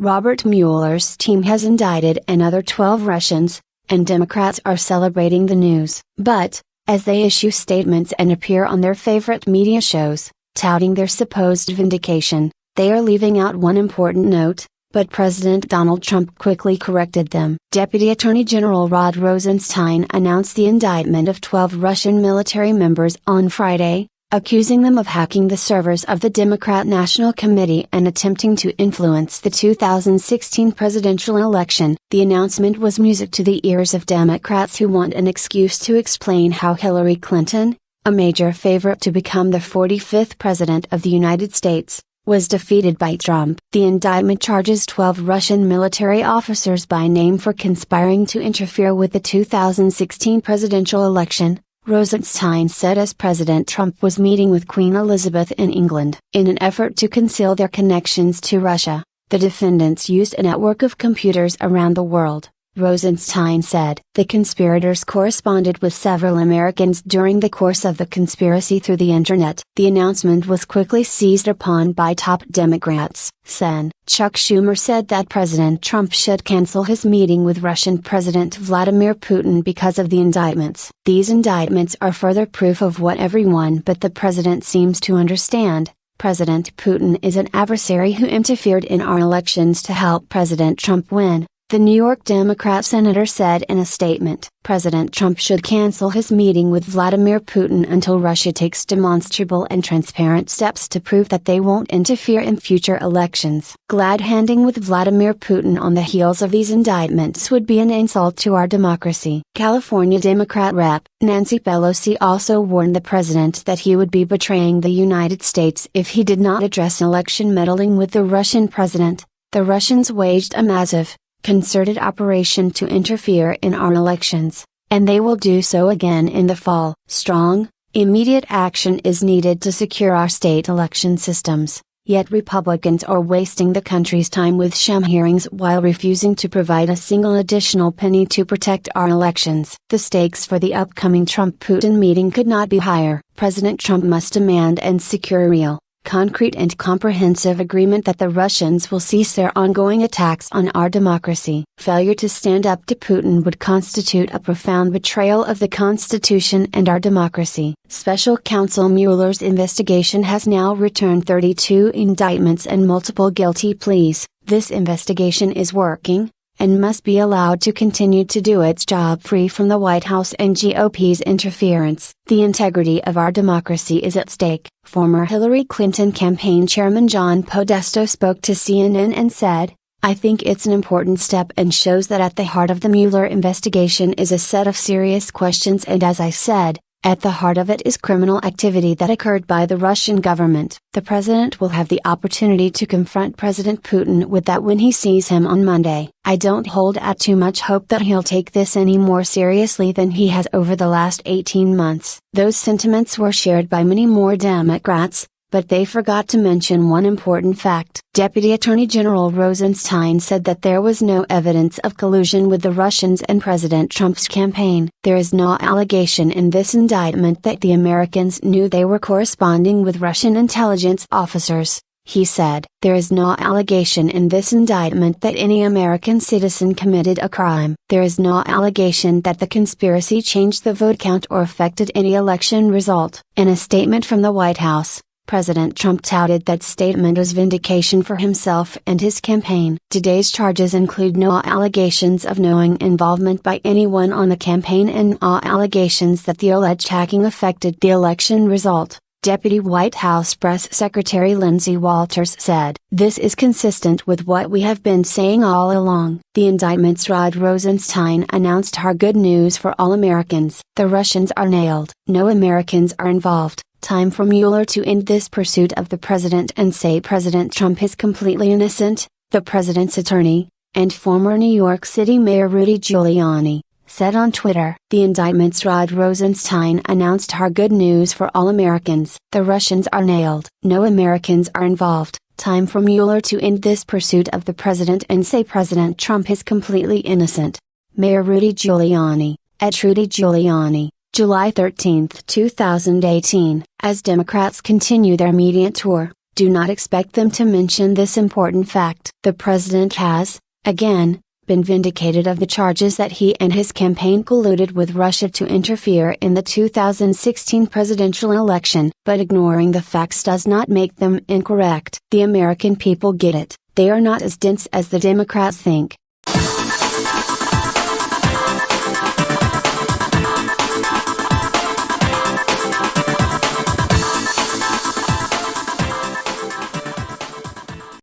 Robert Mueller's team has indicted another 12 Russians, and Democrats are celebrating the news. But, as they issue statements and appear on their favorite media shows, touting their supposed vindication, they are leaving out one important note, but President Donald Trump quickly corrected them. Deputy Attorney General Rod Rosenstein announced the indictment of 12 Russian military members on Friday, accusing them of hacking the servers of the Democrat National Committee and attempting to influence the 2016 presidential election. The announcement was music to the ears of Democrats who want an excuse to explain how Hillary Clinton, a major favorite to become the 45th President of the United States, was defeated by Trump. The indictment charges 12 Russian military officers by name for conspiring to interfere with the 2016 presidential election, Rosenstein said as President Trump was meeting with Queen Elizabeth in England. In an effort to conceal their connections to Russia, the defendants used a network of computers around the world, Rosenstein said. The conspirators corresponded with several Americans during the course of the conspiracy through the internet. The announcement was quickly seized upon by top Democrats. Sen. Chuck Schumer said that President Trump should cancel his meeting with Russian President Vladimir Putin because of the indictments. These indictments are further proof of what everyone but the president seems to understand. President Putin is an adversary who interfered in our elections to help President Trump win, the New York Democrat senator said in a statement. President Trump should cancel his meeting with Vladimir Putin until Russia takes demonstrable and transparent steps to prove that they won't interfere in future elections. Glad-handing with Vladimir Putin on the heels of these indictments would be an insult to our democracy. California Democrat Rep. Nancy Pelosi also warned the president that he would be betraying the United States if he did not address election meddling with the Russian president. The Russians waged a massive, concerted operation to interfere in our elections, and they will do so again in the fall. Strong, immediate action is needed to secure our state election systems, yet Republicans are wasting the country's time with sham hearings while refusing to provide a single additional penny to protect our elections. The stakes for the upcoming Trump-Putin meeting could not be higher. President Trump must demand and secure real, concrete and comprehensive agreement that the Russians will cease their ongoing attacks on our democracy. Failure to stand up to Putin would constitute a profound betrayal of the Constitution and our democracy. Special Counsel Mueller's investigation has now returned 32 indictments and multiple guilty pleas. This investigation is working, and must be allowed to continue to do its job free from the White House and GOP's interference. The integrity of our democracy is at stake. Former Hillary Clinton campaign chairman John Podesta spoke to CNN and said, "I think it's an important step and shows that at the heart of the Mueller investigation is a set of serious questions, and as I said, at the heart of it is criminal activity that occurred by the Russian government." The president will have the opportunity to confront President Putin with that when he sees him on Monday. "I don't hold out too much hope that he'll take this any more seriously than he has over the last 18 months. Those sentiments were shared by many more Democrats, but they forgot to mention one important fact. Deputy Attorney General Rosenstein said that there was no evidence of collusion with the Russians and President Trump's campaign. "There is no allegation in this indictment that the Americans knew they were corresponding with Russian intelligence officers," he said. "There is no allegation in this indictment that any American citizen committed a crime. There is no allegation that the conspiracy changed the vote count or affected any election result." In a statement from the White House, President Trump touted that statement as vindication for himself and his campaign. Today's charges include no allegations of knowing involvement by anyone on the campaign and no allegations that the alleged hacking affected the election result, Deputy White House Press Secretary Lindsey Walters said. "This is consistent with what we have been saying all along." The indictments Rod Rosenstein announced are good news for all Americans. "The Russians are nailed. No Americans are involved. Time for Mueller to end this pursuit of the president and say President Trump is completely innocent," the president's attorney, and former New York City Mayor Rudy Giuliani, said on Twitter. The indictments Rod Rosenstein announced are good news for all Americans. "The Russians are nailed. No Americans are involved. Time for Mueller to end this pursuit of the president and say President Trump is completely innocent." Mayor Rudy Giuliani, at Rudy Giuliani, July 13, 2018. As Democrats continue their media tour, Do not expect them to mention this important fact. The president has, again, been vindicated of the charges that he and his campaign colluded with Russia to interfere in the 2016 presidential election, but ignoring the facts does not make them incorrect. The American people get it. They are not as dense as the Democrats think.